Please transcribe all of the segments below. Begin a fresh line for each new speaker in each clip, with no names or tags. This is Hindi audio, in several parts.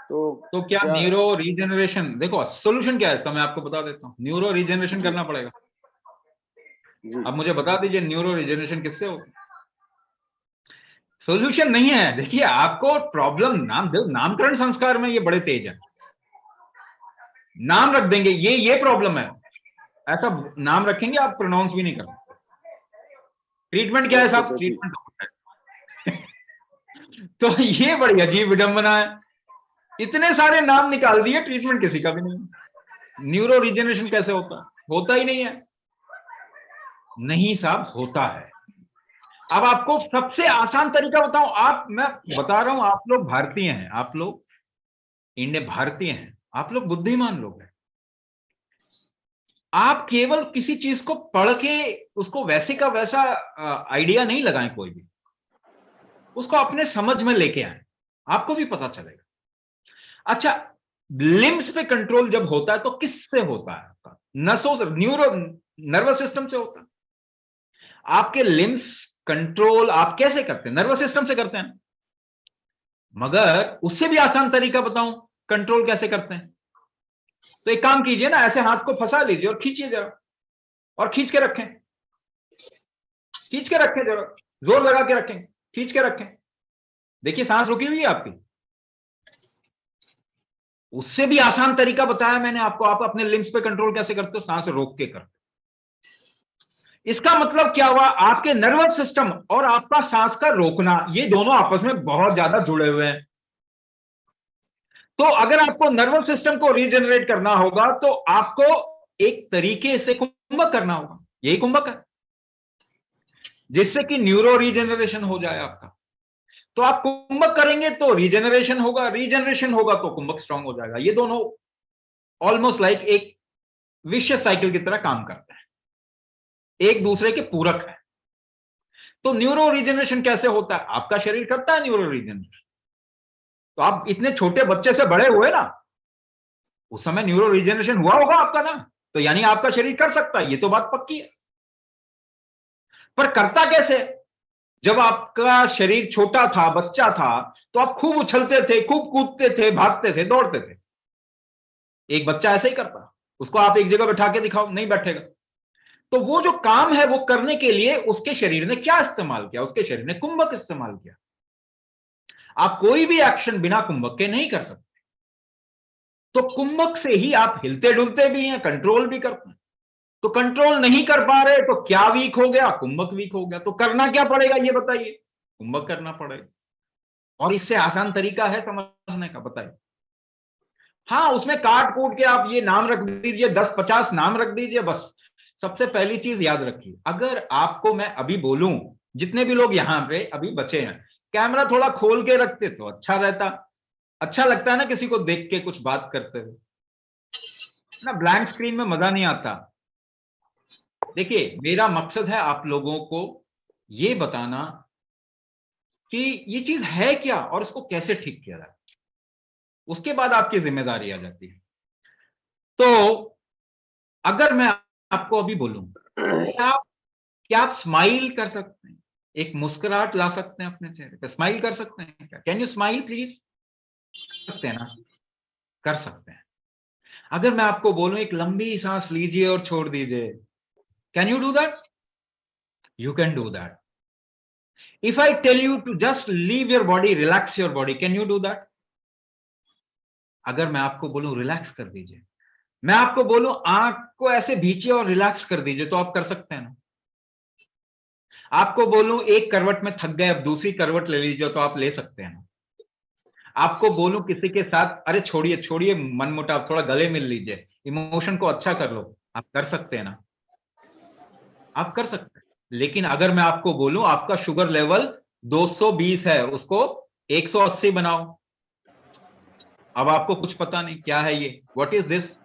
तो
तो क्या
क्या?
न्यूरो रीजनरेशन, देखो सोल्यूशन क्या है इसका, मैं आपको बता देता हूँ। न्यूरो रीजनरेशन करना पड़ेगा।
जी।
अब मुझे बता दीजिए न्यूरो रीजनरेशन किससे होगा। सोल्यूशन नहीं है। देखिए आपको प्रॉब्लम, नामकरण संस्कार में ये बड़े तेज है, नाम रख देंगे ये प्रॉब्लम है, ऐसा नाम रखेंगे आप प्रोनाउंस भी नहीं कर सकते। ट्रीटमेंट क्या है साहब,
ओर्थोपैथी।
ट्रीटमेंट तो ये बड़ी अजीब विडंबना है, इतने सारे नाम निकाल दिए, ट्रीटमेंट किसी का भी नहीं। न्यूरो रीजनरेशन कैसे होता है, होता ही नहीं है। नहीं साहब होता है। अब आपको सबसे आसान तरीका बताऊं, आप, मैं बता रहा हूं, आप लोग भारतीय हैं, आप लोग इंडियन भारतीय हैं, आप लोग बुद्धिमान लोग हैं। आप केवल किसी चीज को पढ़ के उसको वैसे का वैसा आइडिया नहीं लगाएं, कोई भी उसको अपने समझ में लेके आए, आपको भी पता चलेगा। अच्छा, लिम्स पे कंट्रोल जब होता है तो किससे होता है? आपका नसों से, न्यूरो नर्वस सिस्टम से होता है। आपके लिम्स कंट्रोल आप कैसे करते हैं? नर्वस सिस्टम से करते हैं। मगर उससे भी आसान तरीका बताऊं कंट्रोल कैसे करते हैं। तो एक काम कीजिए ना, ऐसे हाथ को फंसा लीजिए और खींचिए जरा, और खींच के रखें, खींच के रखें जरा, जोर लगा के रखें, खींच के रखें, देखिए सांस रुकी हुई है आपकी। उससे भी आसान तरीका बताया मैंने आपको, आप अपने लिम्स पे कंट्रोल कैसे करते हो, सांस रोक के करते हो। इसका मतलब क्या हुआ, आपके नर्वस सिस्टम और आपका सांस का रोकना, ये दोनों आपस में बहुत ज्यादा जुड़े हुए हैं। तो अगर आपको नर्वस सिस्टम को रीजनरेट करना होगा तो आपको एक तरीके से कुंभक करना होगा, यही कुंभक है, जिससे कि न्यूरो रीजनरेशन हो जाए आपका। तो आप कुंभक करेंगे तो रीजनरेशन होगा, रीजनरेशन होगा तो कुंभक स्ट्रांग हो जाएगा। ये दोनों ऑलमोस्ट लाइक एक विशेष साइकिल की तरह काम करते हैं, एक दूसरे के पूरक है। तो न्यूरो रीजनरेशन कैसे होता है? आपका शरीर करता है न्यूरो रीजनरेशन। तो आप इतने छोटे बच्चे से बड़े हुए ना, उस समय न्यूरो रीजनरेशन हुआ होगा आपका ना, तो यानी आपका शरीर कर सकता है, ये तो बात पक्की है। पर करता कैसे? जब आपका शरीर छोटा था, बच्चा था, तो आप खूब उछलते थे, खूब कूदते थे, भागते थे, दौड़ते थे। एक बच्चा ऐसे ही करता, उसको आप एक जगह बैठा के दिखाओ, नहीं बैठेगा। तो वो जो काम है वो करने के लिए उसके शरीर ने क्या इस्तेमाल किया? उसके शरीर ने कुंभक इस्तेमाल किया। आप कोई भी एक्शन बिना कुंभक के नहीं कर सकते। तो कुंभक से ही आप हिलते डुलते भी हैं, कंट्रोल भी करते हैं। तो कंट्रोल नहीं कर पा रहे तो क्या वीक हो गया? कुंभक वीक हो गया। तो करना क्या पड़ेगा ये बताइए? कुंभक करना पड़ेगा। और इससे आसान तरीका है समझने का, बताइए। हाँ, उसमें काट कूट के आप ये नाम रख दीजिए, 10-50 नाम रख दीजिए बस। सबसे पहली चीज याद रखिए, अगर आपको मैं अभी बोलूं, जितने भी लोग यहां पे अभी बचे हैं, कैमरा थोड़ा खोल के रखते तो अच्छा रहता। अच्छा लगता है ना किसी को देख के कुछ बात करते हुए, ना ब्लैंक स्क्रीन में मजा नहीं आता। देखिए मेरा मकसद है आप लोगों को ये बताना कि ये चीज है क्या और इसको कैसे ठीक किया जाए, उसके बाद आपकी जिम्मेदारी आ जाती है। तो अगर मैं आपको अभी बोलूं क्या आप स्माइल कर सकते हैं, एक मुस्कुराहट ला सकते हैं अपने चेहरे पे, स्माइल कर सकते हैं क्या? Can you smile please? सकते हैं ना? कर सकते हैं। अगर मैं आपको बोलूं एक लंबी सांस लीजिए और छोड़ दीजिए, can you do that? You can do that. If I tell you to just leave your body, relax your body, can you do that? अगर मैं आपको बोलूं रिलैक्स कर दीजिए, मैं आपको बोलूं आंख को ऐसे भींचिए और रिलैक्स कर दीजिए, तो आप कर सकते हैं ना? आपको बोलूं एक करवट में थक गए, अब दूसरी करवट ले लीजिए, तो आप ले सकते हैं ना? आपको बोलूं किसी के साथ, अरे छोड़िए छोड़िए मन मुटाव, थोड़ा गले मिल लीजिए, इमोशन को अच्छा कर लो, आप कर सकते हैं ना? आप कर सकते हैं। लेकिन अगर मैं आपको बोलूं आपका शुगर लेवल 220 है, उसको 180 बनाओ, अब आपको कुछ पता नहीं क्या है ये, व्हाट इज दिस।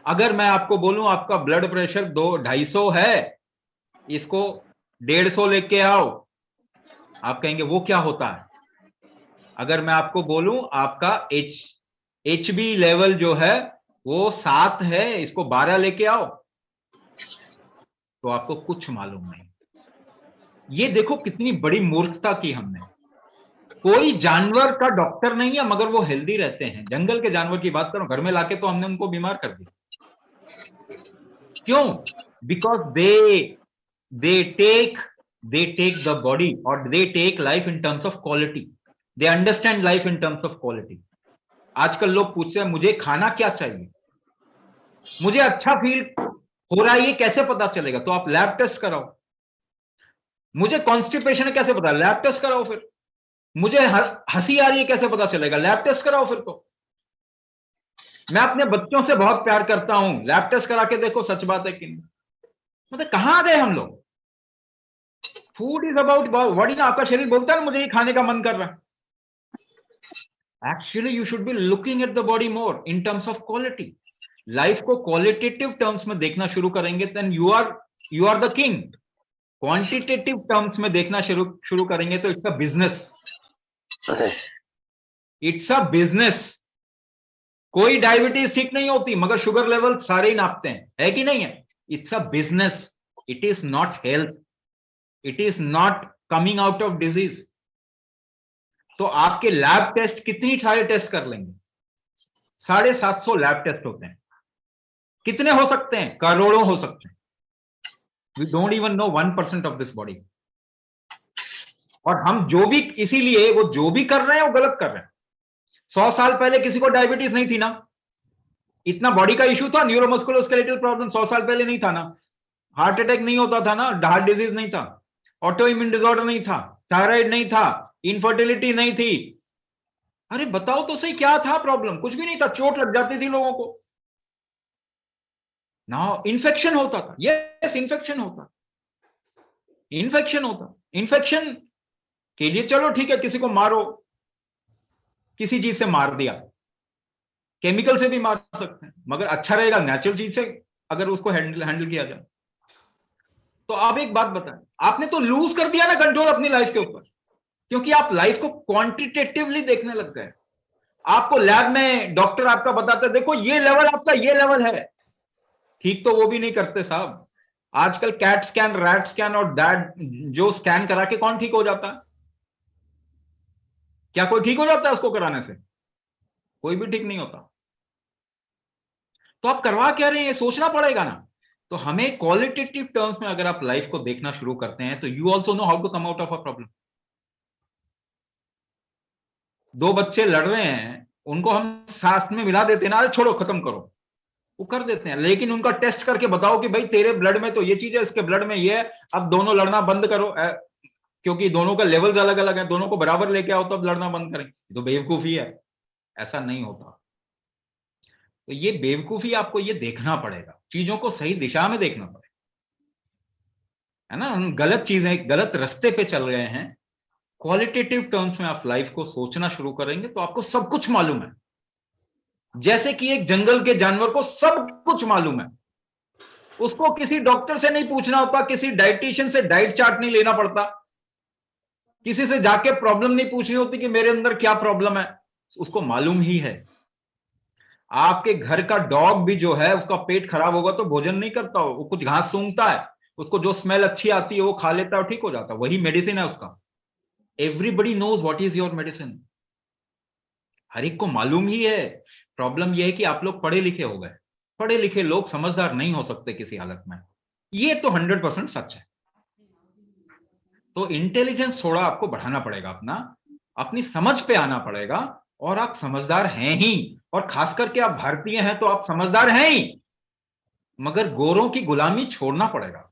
अगर मैं आपको बोलूं आपका ब्लड प्रेशर 250 है, इसको 150 लेके आओ, आप कहेंगे वो क्या होता है। अगर मैं आपको बोलूं आपका एचबी लेवल जो है वो 7 है, इसको 12 लेके आओ, तो आपको कुछ मालूम नहीं। ये देखो कितनी बड़ी मूर्खता की हमने। कोई जानवर का डॉक्टर नहीं है मगर वो हेल्दी रहते हैं। जंगल के जानवर की बात करो, घर में लाके तो हमने उनको बीमार कर दिया। क्यों? Because they take the body और they take life in terms of quality. They understand life in terms of quality. आजकल लोग पूछते हैं मुझे खाना क्या चाहिए, मुझे अच्छा फील हो रहा है, ये कैसे पता चलेगा? तो आप लैब टेस्ट कराओ। मुझे कॉन्स्टिपेशन है कैसे पता? लैब टेस्ट कराओ। फिर मुझे हंसी आ रही है कैसे पता चलेगा? लैब टेस्ट कराओ फिर तो। मैं अपने बच्चों से बहुत प्यार करता हूं, लैब टेस्ट करा के देखो सच बात है कि नहीं। मतलब कहां आ गए हम लोग? फूड इज अबाउट बॉडी ना। आपका शरीर बोलता है मुझे ये खाने का मन कर रहा है। Actually you should be looking at the body more in terms of quality. Life को क्वालिटेटिव टर्म्स में देखना शुरू करेंगे then you are the king. Quantitative terms में देखना शुरू करेंगे तो it's a business. It's a business. कोई डायबिटीज ठीक नहीं होती मगर शुगर लेवल सारे ही नापते हैं, है कि नहीं है? It's a business. It is not health. It is not coming out of disease. तो आपके लैब टेस्ट कितनी सारे टेस्ट कर लेंगे? 750 लैब टेस्ट होते हैं। कितने हो सकते हैं? करोड़ों हो सकते हैं। We don't even know 1% of this body. और हम जो भी, इसीलिए वो जो भी कर रहे हैं वो गलत कर रहे हैं। 100 साल पहले किसी को डायबिटीज नहीं थी ना, इतना बॉडी का इश्यू था, न्यूरोमस्कुलोस्केलेटल प्रॉब्लम 100 साल पहले नहीं था ना, हार्ट अटैक नहीं होता था ना, हार्ट डिजीज नहीं था, ऑटो इम्यून डिसऑर्डर नहीं था, थायराइड नहीं था, इनफर्टिलिटी नहीं थी। अरे बताओ तो सही, क्या था प्रॉब्लम? कुछ भी नहीं था। चोट लग जाती थी लोगों को ना, इन्फेक्शन होता था। यस, इन्फेक्शन होता। इन्फेक्शन के लिए चलो ठीक है, किसी को मारो, किसी चीज से मार दिया, केमिकल से भी मार सकते हैं, मगर अच्छा रहेगा नेचुरल चीज से अगर उसको हैंडल किया जाए। तो आप एक बात बताएं, आपने तो लूज कर दिया ना कंट्रोल अपनी लाइफ के ऊपर, क्योंकि आप लाइफ को क्वांटिटेटिवली देखने लग गए। आपको लैब में डॉक्टर आपका बताता है देखो ये लेवल आपका, ये लेवल है। ठीक तो वो भी नहीं करते साहब। आजकल कैट स्कैन, रैट स्कैन और दैट जो स्कैन करा के कौन ठीक हो जाता है? क्या कोई ठीक हो जाता है उसको कराने से? कोई भी ठीक नहीं होता। तो आप करवा क्या रहे हैं, सोचना पड़ेगा ना। तो हमें क्वालिटेटिव टर्म्स में अगर आप लाइफ को देखना शुरू करते हैं तो you also know how to come out of a problem. दो बच्चे लड़ रहे हैं, उनको हम साथ में मिला देते हैं ना, अरे छोड़ो खत्म करो, वो कर देते हैं। लेकिन उनका टेस्ट करके बताओ कि भाई तेरे ब्लड में तो ये चीज है, इसके ब्लड में ये है, अब दोनों लड़ना बंद करो, क्योंकि दोनों का लेवल्स अलग अलग है, दोनों को बराबर लेके आओ तब लड़ना बंद करें। तो बेवकूफी है, ऐसा नहीं होता। तो ये बेवकूफी आपको ये देखना पड़ेगा, चीजों को सही दिशा में देखना पड़ेगा, है ना। हम गलत चीजें, गलत रास्ते पे चल रहे हैं। क्वालिटेटिव टर्म्स में आप लाइफ को सोचना शुरू करेंगे तो आपको सब कुछ मालूम है। जैसे कि एक जंगल के जानवर को सब कुछ मालूम है, उसको किसी डॉक्टर से नहीं पूछना होता, किसी डाइटिशियन से डाइट चार्ट नहीं लेना पड़ता, किसी से जाके प्रॉब्लम नहीं पूछनी होती कि मेरे अंदर क्या प्रॉब्लम है, उसको मालूम ही है। आपके घर का डॉग भी जो है, उसका पेट खराब होगा तो भोजन नहीं करता हो, वो कुछ घास सूंघता है, उसको जो स्मेल अच्छी आती है वो खा लेता है और ठीक हो जाता है, वही मेडिसिन है उसका। Everybody knows what is your medicine. हर एक को मालूम ही है। प्रॉब्लम यह है कि आप लोग पढ़े लिखे हो गए। पढ़े लिखे लोग समझदार नहीं हो सकते किसी हालत में, ये तो 100% सच है। तो इंटेलिजेंस थोड़ा आपको बढ़ाना पड़ेगा, अपनी समझ पे आना पड़ेगा। और आप समझदार हैं ही, और खास करके आप भारतीय हैं तो आप समझदार हैं ही, मगर गोरों की गुलामी छोड़ना पड़ेगा।